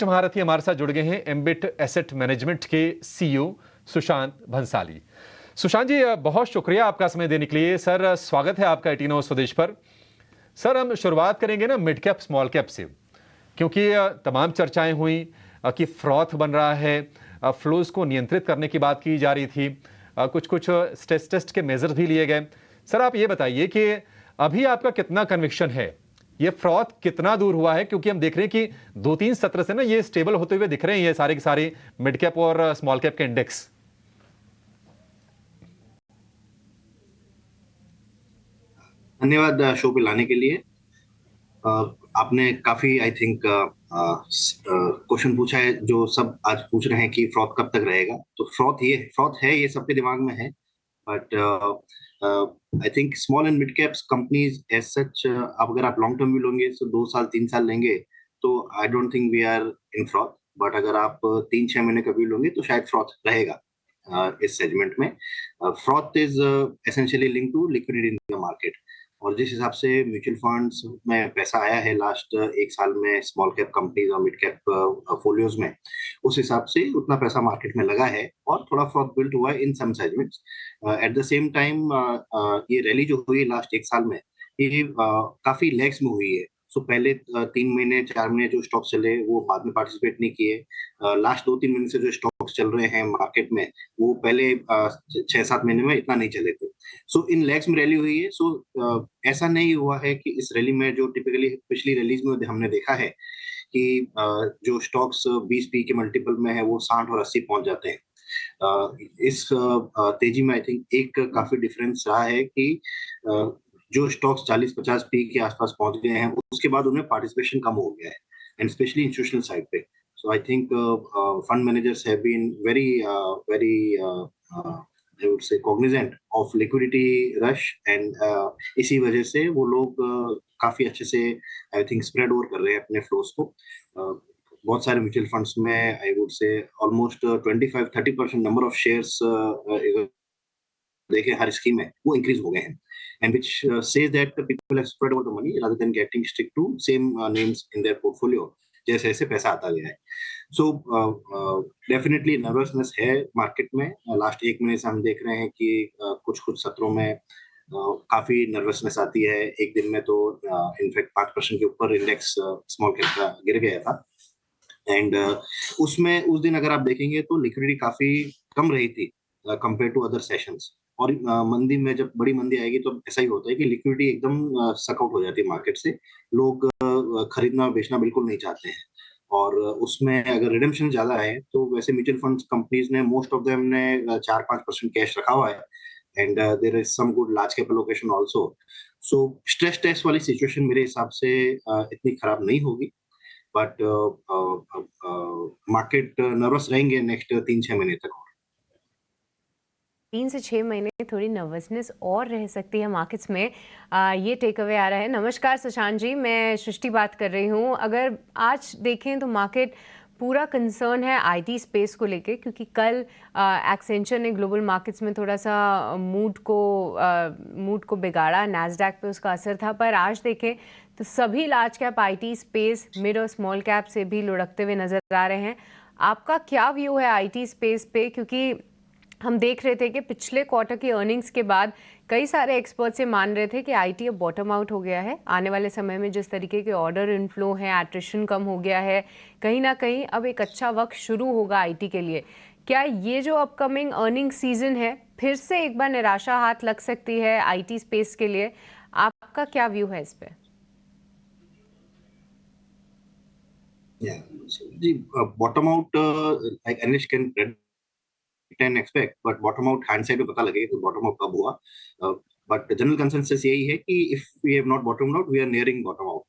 महारथी हमारे साथ जुड़ गए हैं एम्बिट एसेट मैनेजमेंट के सीईओ सुशांत भंसाली। सुशांत जी, बहुत शुक्रिया आपका समय देने के लिए। सर, स्वागत है आपका 18 आवर्स स्वदेश पर। सर, हम शुरुआत करेंगे ना मिड कैप स्मॉल कैप से, क्योंकि तमाम चर्चाएं हुई कि फ्रॉथ बन रहा है, फ्लोज को नियंत्रित करने की बात की जा रही थी, कुछ कुछ स्ट्रेस टेस्ट के मेजर्स भी लिए गए। सर, आप ये बताइए कि अभी आपका कितना कन्विक्शन है, ये फ्रॉथ कितना दूर हुआ है? क्योंकि हम देख रहे हैं कि 2-3 सत्र से ना ये स्टेबल होते हुए दिख रहे हैं, ये सारे के सारे मिड कैप और स्मॉल कैप के इंडेक्स। धन्यवाद शो पे लाने के लिए। आपने काफी आई थिंक क्वेश्चन पूछा है जो सब आज पूछ रहे हैं कि फ्रॉथ कब तक रहेगा। तो फ्रॉथ है, ये सबके दिमाग में है। But I think small and mid caps companies as such, अब अगर आप लॉन्ग टर्म भी लोगे तो 2 साल 3 साल लेंगे तो I don't think we are in froth. But अगर आप 3-6 महीने का व्यू लोगे तो शायद फ्रॉथ रहेगा इस सेगमेंट में। Froth is essentially link to liquidity in the market. और जिस हिसाब से म्यूचुअल फंड्स में पैसा आया है लास्ट 1 साल में स्मॉल कैप कंपनीज और मिड कैप फोलियोज में, उस हिसाब से उतना पैसा मार्केट में लगा है और थोड़ा फ्रॉथ बिल्ड हुआ है in some segments. At the same time ये रैली जो हुई लास्ट 1 साल में, ये काफी लेग्स में हुई है। सो पहले 3 महीने 4 महीने जो स्टॉक्स चले वो बाद में पार्टिसिपेट नहीं किए। लास्ट 2-3 महीने से जो स्टॉक्स चल रहे हैं मार्केट में वो पहले 6-7 महीने में इतना नहीं चले थे। सो इन लेग्स में रैली हुई है। सो ऐसा नहीं हुआ है कि इस रैली में जो टिपिकली पिछली रैलीज में हमने देखा है कि जो स्टॉक्स 20 पी के मल्टीपल में है वो 60 और 80 पहुंच जाते हैं। इस तेजी में आई थिंक एक काफी डिफरेंस रहा है कि जो स्टॉक्स 40-50 पी के आसपास पहुंच गए हैं उसके बाद उनमें पार्टिसिपेशन कम हो गया है, एंड स्पेशली इंस्टीट्यूशनल साइड पे। So I think fund managers have been very I would say cognizant of liquidity rush, and इसी वजह से वो लोग काफी अच्छे से आई थिंक स्प्रेड ओवर कर रहे हैं अपने फ्लोस को। बहुत सारे म्यूचुअल फंड्स में I would say almost 25-30% number of shares देखें हर स्कीम में वो इंक्रीज हो गए हैं, and which says that the people have spread over the money rather than getting stick to same names in their portfolio जैसे जैसे पैसा आता गया है। सो डेफिनेटली नर्वसनेस है मार्केट में। लास्ट 1 महीने से हम देख रहे हैं कि कुछ कुछ सत्रों में काफी नर्वसनेस आती है। एक दिन में तो इनफैक्ट 5% के ऊपर इंडेक्स स्मॉल कैप का गिर गया था, एंड उसमें उस दिन अगर आप देखेंगे तो लिक्विडिटी काफी कम रही थी कंपेयर टू अदर सेशंस। और मंदी में जब बड़ी मंदी आएगी तो ऐसा ही होता है कि लिक्विडिटी एकदम सकआउट हो जाती है मार्केट से। लोग खरीदना बेचना बिल्कुल नहीं चाहते हैं, और उसमें अगर रिडेम्पशन ज्यादा है तो वैसे म्यूचुअल फंड कंपनीज ने मोस्ट ऑफ देम ने 4-5% कैश रखा हुआ है, and there is some good large cap allocation also. So stress test वाली सिचुएशन मेरे हिसाब से इतनी खराब नहीं होगी। बट मार्केट नर्वस रहेंगे नेक्स्ट 3-6 महीने तक। 3 से 6 महीने थोड़ी नर्वसनेस और रह सकती है मार्केट्स में, ये टेक अवे आ रहा है। नमस्कार सुशांत जी, मैं सृष्टि बात कर रही हूँ। अगर आज देखें तो मार्केट पूरा कंसर्न है आईटी स्पेस को लेके, क्योंकि कल एक्सेंचर ने ग्लोबल मार्केट्स में थोड़ा सा मूड को बिगाड़ा, नैस्डैक पे उसका असर था। पर आज देखें तो सभी large cap IT space mid और स्मॉल कैप से भी लुढ़कते हुए नजर आ रहे हैं। आपका क्या व्यू है आईटी स्पेस पे? क्योंकि हम देख रहे थे कि पिछले क्वार्टर की अर्निंग्स के बाद कई सारे एक्सपर्ट्स ये मान रहे थे कि आईटी अब बॉटम आउट हो गया है। आने वाले समय में जिस तरीके के ऑर्डर इनफ्लो है, एट्रिशन कम हो गया है, कहीं ना कहीं अब एक अच्छा वक्त शुरू होगा आईटी के लिए। क्या ये जो अपकमिंग अर्निंग सीजन है फिर से एक बार निराशा हाथ लग सकती है आईटी स्पेस के लिए? आपका क्या व्यू है इस पे? जी, bottom out analyst can can expect, but bottom out hindsight में पता लगेगा कि बॉटम आउट कब हुआ। बट जनरल कंसेंसस यही है कि if we have not bottom out we are nearing bottom out.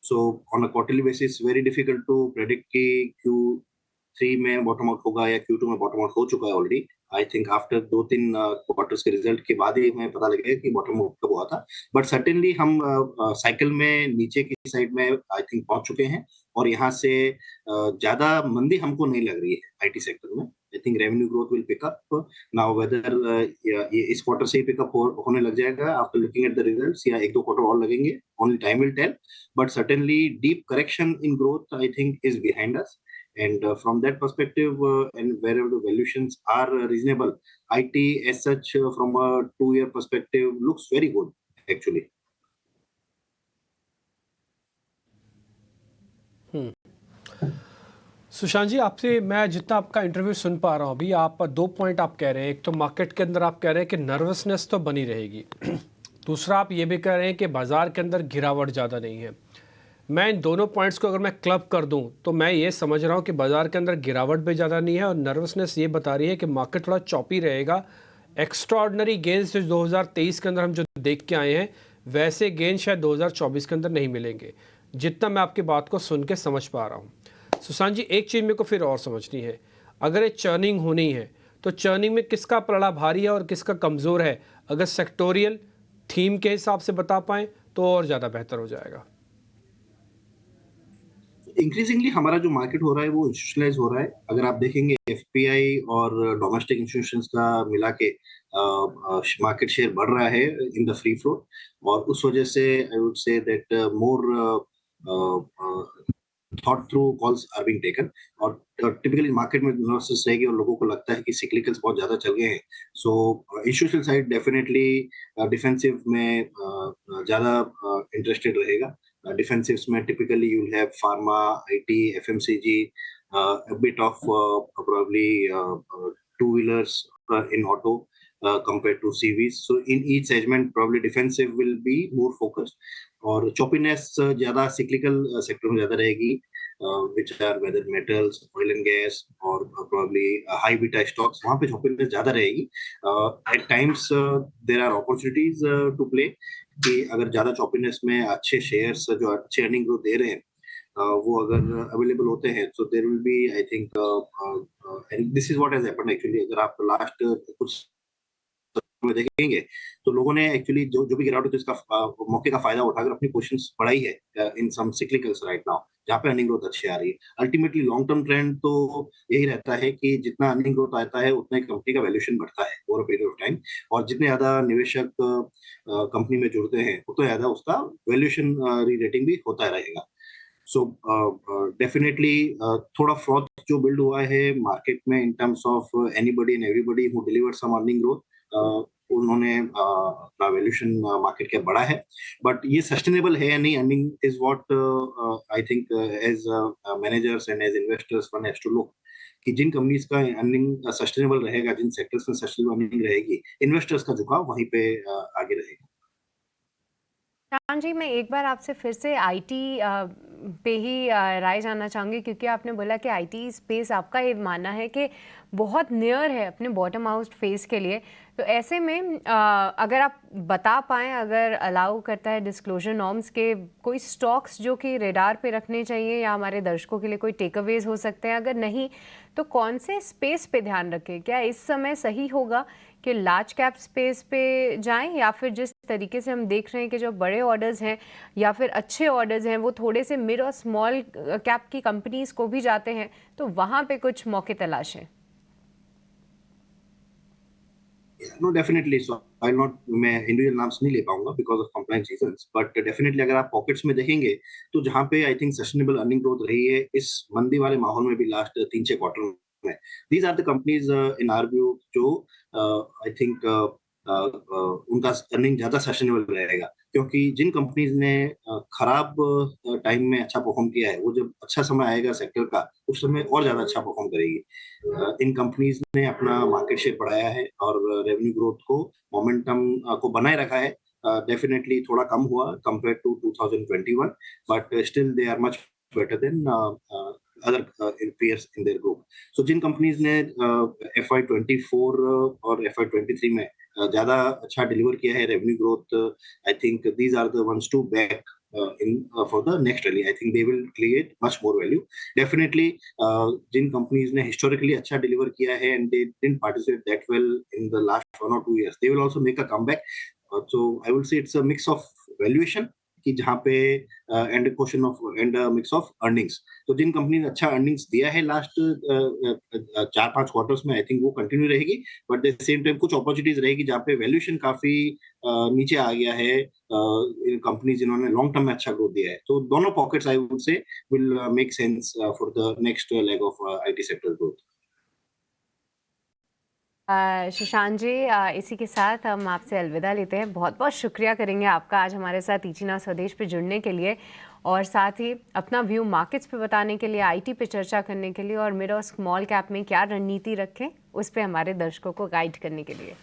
So on a quarterly basis very difficult to predict कि Q3 में बॉटम आउट होगा या Q2 में बॉटम आउट हो चुका है already. I think after 2-3 quarters के result के बाद ही हमें पता लगेगा कि बॉटम आउट कब हुआ था। बट सर्टेनली हम साइकिल में नीचे की साइड में आई थिंक पहुंच चुके हैं, और यहाँ से ज्यादा मंदी हमको नहीं लग रही है आईटी सेक्टर में। I think revenue growth will pick up now, whether ये इस क्वार्टर से ही पिकअप होने लग जाएगा after looking at the results, या 1-2 क्वार्टर और लगेंगे, only time will tell. But certainly deep correction in growth I think is behind us, And from that perspective, and wherever the valuations are reasonable, IT as such, from a 2-year perspective, looks very good actually. Sushant ji, आपसे मैं जितना आपका interview सुन पा रहा हूँ अभी, आप दो पॉइंट आप कह रहे हैं। एक तो मार्केट के अंदर आप कह रहे हैं कि नर्वसनेस तो बनी रहेगी। दूसरा आप ये भी कह रहे हैं कि बाज़ार के अंदर गिरावट ज़्यादा नहीं है। मैं इन दोनों पॉइंट्स को अगर मैं क्लब कर दूं तो मैं ये समझ रहा हूं कि बाज़ार के अंदर गिरावट भी ज़्यादा नहीं है और नर्वसनेस ये बता रही है कि मार्केट थोड़ा चॉपी रहेगा। एक्स्ट्राऑर्डिनरी गेंस जो 2023 के अंदर हम जो देख के आए हैं वैसे गेन शायद 2024 के अंदर नहीं मिलेंगे, जितना मैं आपकी बात को सुन के समझ पा रहा हूँ। सुशांत जी, एक चीज़ मेरे को फिर और समझनी है, अगर ये चर्निंग होनी है तो चर्निंग में किसका पलड़ा भारी है और किसका कमज़ोर है? अगर सेक्टोरियल थीम के हिसाब से बता पाएँ तो और ज़्यादा बेहतर हो जाएगा। इंक्रीजिंगली हमारा जो मार्केट हो रहा है वो इंस्टीट्यूशनलाइज हो रहा है। अगर आप देखेंगे एफपीआई और डोमेस्टिक इंस्टीट्यूशंस का मिला के मार्केट शेयर बढ़ रहा है इन द फ्री फ्लोट, और उस वजह से I would say that more thought through calls are being taken. और टिपिकली मार्केट में नर्वसनेस रहेगी और लोगों को लगता है कि सिक्लिकल्स बहुत ज्यादा चल गए हैं। सो इंस्टीट्यूशनल साइड डेफिनेटली डिफेंसिव में ज्यादा इंटरेस्टेड रहेगा। Defensives में typically you'll have pharma, IT, FMCG, a bit of probably two-wheelers in auto compared to CVs. So in each segment, probably defensive will be more focused. और choppiness ज़्यादा cyclical sector में ज़्यादा रहेगी, which are whether metals, oil and gas, और probably high beta stocks. वहाँ पे choppiness ज़्यादा रहेगी. At times there are opportunities to play. कि अगर ज्यादा चॉपीनेस में अच्छे शेयर्स जो अच्छे अर्निंग ग्रोथ दे रहे हैं, वो अगर अवेलेबल होते हैं, so there will be I think, and this is what has happened actually. अगर आप लास्ट कुछ में देखेंगे तो लोगों ने एक्चुअली जो जो भी गिरावट हुई इसका मौके का फायदा उठाकर अपनी पोजीशंस बढ़ाई है in some cyclicals right now, जहाँ पे अर्निंग ग्रोथ अच्छी आ रही है। अल्टीमेटली लॉन्ग टर्म ट्रेंड तो यही रहता है कि जितना अर्निंग ग्रोथ आता है उतना ही कंपनी का वैल्यूएशन बढ़ता है over a period of time, और जितने ज्यादा निवेशक कंपनी में जुड़ते हैं उतना ज्यादा उसका वैल्यूएशन री-रेटिंग भी होता रहेगा। सो डेफिनेटली थोड़ा फ्रॉथ जो बिल्ड हुआ है मार्केट में in terms of anybody and everybody who delivered some earning growth, उन्होंने अपना वैल्यूएशन मार्केट का बढ़ा है, बट ये सस्टेनेबल है या नहीं earning is what I think as managers and as investors one has to look कि जिन कंपनीज का अर्निंग सस्टेनेबल रहेगा, जिन सेक्टर्स में सस्टेनेबल अर्निंग रहेगी, इन्वेस्टर्स का झुकाव वहीं पे आगे रहेगा। शान जी, मैं एक बार आपसे फिर से आईटी पे ही राय जानना चाहूँगी, क्योंकि आपने बोला कि आईटी स्पेस आपका ये मानना है कि बहुत नियर है अपने बॉटम आउट फेज के लिए। तो ऐसे में अगर आप बता पाएँ, अगर अलाउ करता है डिस्क्लोजर नॉर्म्स के, कोई स्टॉक्स जो कि रेडार पे रखने चाहिए या हमारे दर्शकों के लिए कोई टेकअवेज हो सकते हैं, अगर नहीं तो कौन से स्पेस पे ध्यान रखें? क्या इस समय सही होगा कि लार्ज कैप स्पेस पे जाएं, या फिर जिस तरीके से हम देख रहे हैं कि जो बड़े ऑर्डर्स हैं या फिर अच्छे ऑर्डर्स हैं वो थोड़े से मिड और स्मॉल कैप की कंपनीज को भी जाते हैं, तो वहाँ पे कुछ मौके तलाशें? No definitely, so I not, मैं इंडिविजुअल नाम्स नहीं ले पाऊंगा because of compliance reasons, but definitely अगर आप पॉकेट्स में देखेंगे तो जहाँ पे I think sustainable earning growth रही है इस मंदी वाले माहौल में भी लास्ट 3-6 क्वार्टर में, these are the companies in our view जो आई थिंक उनका अर्निंग ज्यादा सस्टेनेबल रहेगा, क्योंकि जिन कंपनीज ने खराब टाइम में अच्छा परफॉर्म किया है, वो जब अच्छा समय आएगा सेक्टर का उस समय और ज्यादा अच्छा परफॉर्म करेगी। इन कंपनीज ने अपना मार्केट शेयर बढ़ाया है और रेवेन्यू ग्रोथ को, मोमेंटम को बनाए रखा है। डेफिनेटली थोड़ा कम हुआ compare to 2021, but still they are much better than other peers in their group. So जिन कंपनीज ने FY24 और FY23 में ज्यादा अच्छा डिलीवर किया है revenue growth, I think these are the ones to back in for the next rally. I think they will create much more value. Definitely, जिन कंपनीज ने historically अच्छा डिलीवर किया है and they didn't participate that well in the last 1 or 2 years, they will also make a comeback. So I will say it's a mix of valuation कि जहाँ पे and question of and mix of earnings. तो जिन company ने अच्छा earnings दिया है last 4-5 quarters में, I think वो कंटिन्यू रहेगी, but at the same time कुछ अपॉर्चुनिटीज रहेगी जहाँ पे वैल्यूएशन काफी नीचे आ गया है इन कंपनी जिन्होंने लॉन्ग टर्म में अच्छा ग्रोथ दिया है। तो दोनों pockets I would say will make sense for the next leg of IT sector growth. Sushant ji, इसी के साथ हम आपसे अलविदा लेते हैं। बहुत बहुत शुक्रिया करेंगे आपका आज हमारे साथ ईची नाउ स्वदेश पे जुड़ने के लिए, और साथ ही अपना व्यू मार्केट्स पे बताने के लिए, आईटी पे चर्चा करने के लिए, और मिड और स्मॉल कैप में क्या रणनीति रखें उस पे हमारे दर्शकों को गाइड करने के लिए।